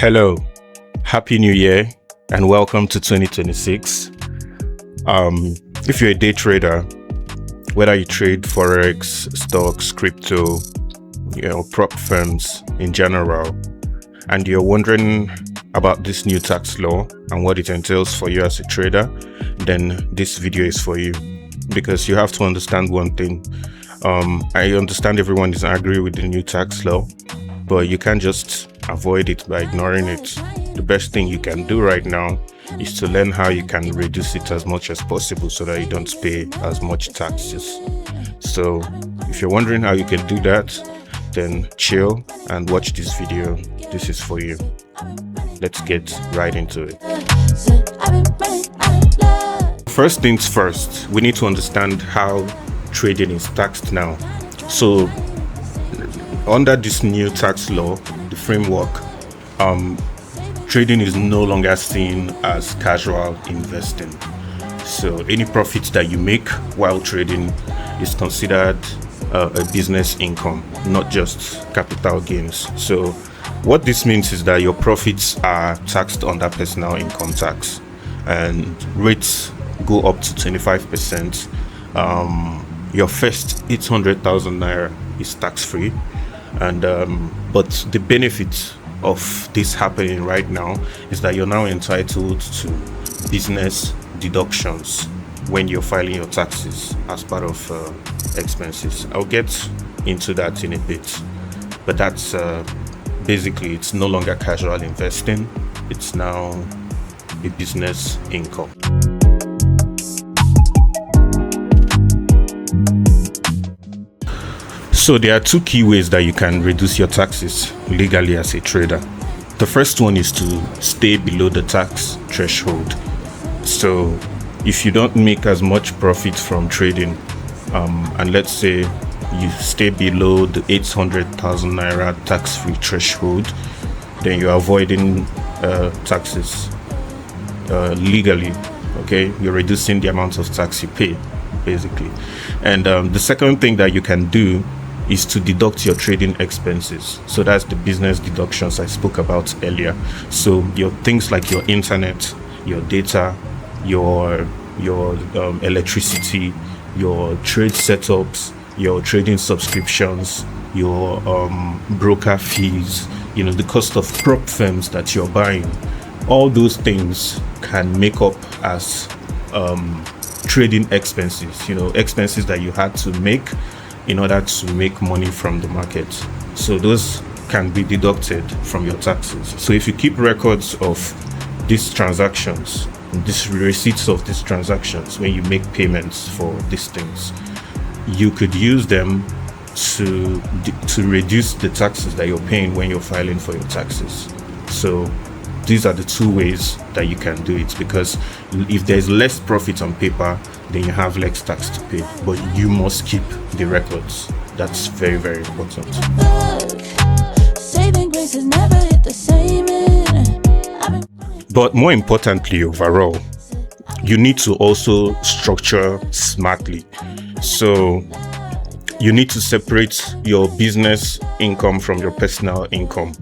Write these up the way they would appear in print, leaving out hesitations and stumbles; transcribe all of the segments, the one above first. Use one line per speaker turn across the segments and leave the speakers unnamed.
Hello, Happy New Year, and welcome to 2026. If you're a day trader, whether you trade forex, stocks, crypto, prop firms in general, and you're wondering about this new tax law and what it entails for you as a trader, then this video is for you, because you have to understand one thing. I understand everyone is angry with the new tax law, but you can't just avoid it by ignoring it. The best thing you can do right now is to learn how you can reduce it as much as possible so that you don't pay as much taxes. So if you're wondering how you can do that, then chill and watch this video. This is for you. Let's get right into it. First things first, we need to understand how trading is taxed now. So under this new tax law, the framework, trading is no longer seen as casual investing. So any profits that you make while trading is considered a business income, not just capital gains. So what this means is that your profits are taxed under personal income tax, and rates go up to 25%. Your first 800,000 naira is tax-free, and but the benefit of this happening right now is that you're now entitled to business deductions when you're filing your taxes as part of expenses. I'll get into that in a bit, but that's basically, it's no longer casual investing, it's now a business income. So there are two key ways that you can reduce your taxes legally as a trader. The first one is to stay below the tax threshold. So if you don't make as much profit from trading, and let's say you stay below the 800,000 naira tax-free threshold, then you're avoiding taxes legally. Okay, you're reducing the amount of tax you pay, basically. And the second thing that you can do is to deduct your trading expenses. So that's the business deductions I spoke about earlier. So your things like your internet, your data, your electricity, your trade setups, your trading subscriptions, your broker fees, the cost of prop firms that you're buying, all those things can make up as trading expenses, expenses that you had to make in order to make money from the market. So those can be deducted from your taxes. So if you keep records of these transactions, these receipts of these transactions, when you make payments for these things, you could use them to reduce the taxes that you're paying when you're filing for your taxes. So these are the two ways that you can do it, because if there's less profit on paper, then you have less tax to pay, but you must keep the records. That's very, very important. But more importantly, overall, you need to also structure smartly. So you need to separate your business income from your personal income.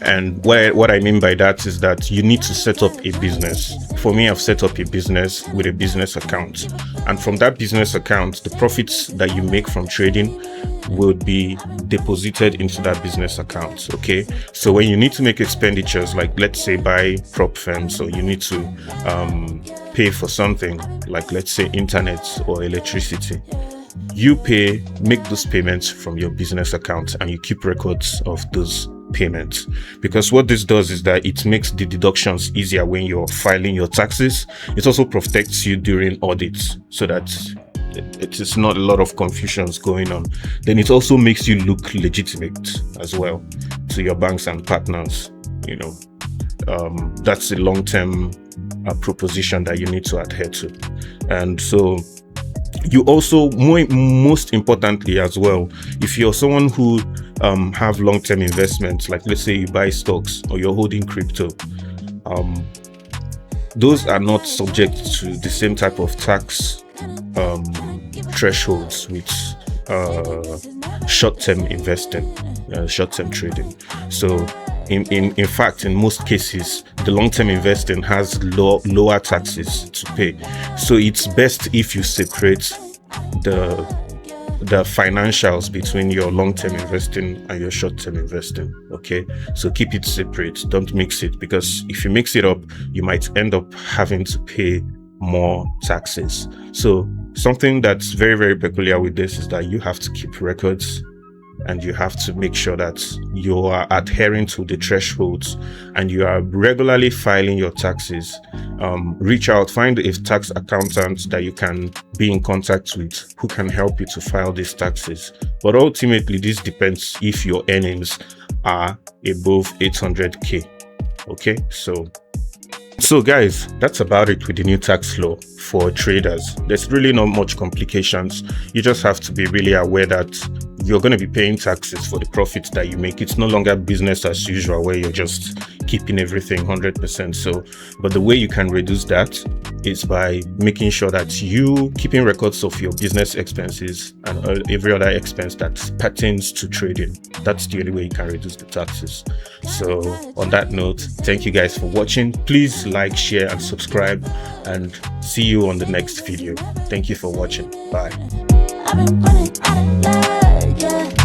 And what I mean by that is that you need to set up a business. For me, I've set up a business with a business account. And from that business account, the profits that you make from trading will be deposited into that business account. Okay. So when you need to make expenditures, like let's say buy prop firms, so you need to pay for something like, let's say, internet or electricity, you make those payments from your business account, and you keep records of those payments. Because what this does is that it makes the deductions easier when you're filing your taxes. It also protects you during audits, so that it is not a lot of confusions going on. Then it also makes you look legitimate as well to your banks and partners. That's a long-term proposition that you need to adhere to. And so you also, most importantly as well, if you're someone who have long-term investments, like let's say you buy stocks or you're holding crypto, those are not subject to the same type of tax thresholds with short-term investing, short-term trading. So in fact, in most cases, the long-term investing has lower taxes to pay. So it's best if you separate the financials between your long-term investing and your short-term investing. Okay, so keep it separate, don't mix it, because if you mix it up, you might end up having to pay more taxes. So something that's very, very peculiar with this is that you have to keep records, and you have to make sure that you are adhering to the thresholds and you are regularly filing your taxes. Reach out, find a tax accountant that you can be in contact with who can help you to file these taxes. But ultimately, this depends if your earnings are above 800k. Okay, so guys, that's about it with the new tax law for traders. There's really not much complications. You just have to be really aware that you're going to be paying taxes for the profits that you make. It's no longer business as usual where you're just keeping everything 100%. So, but the way you can reduce that is by making sure that you keeping records of your business expenses and every other expense that pertains to trading. That's the only way you can reduce the taxes. So on that note, thank you guys for watching. Please like, share and subscribe, and see you on the next video. Thank you for watching. Bye. I've been running out of luck, yeah.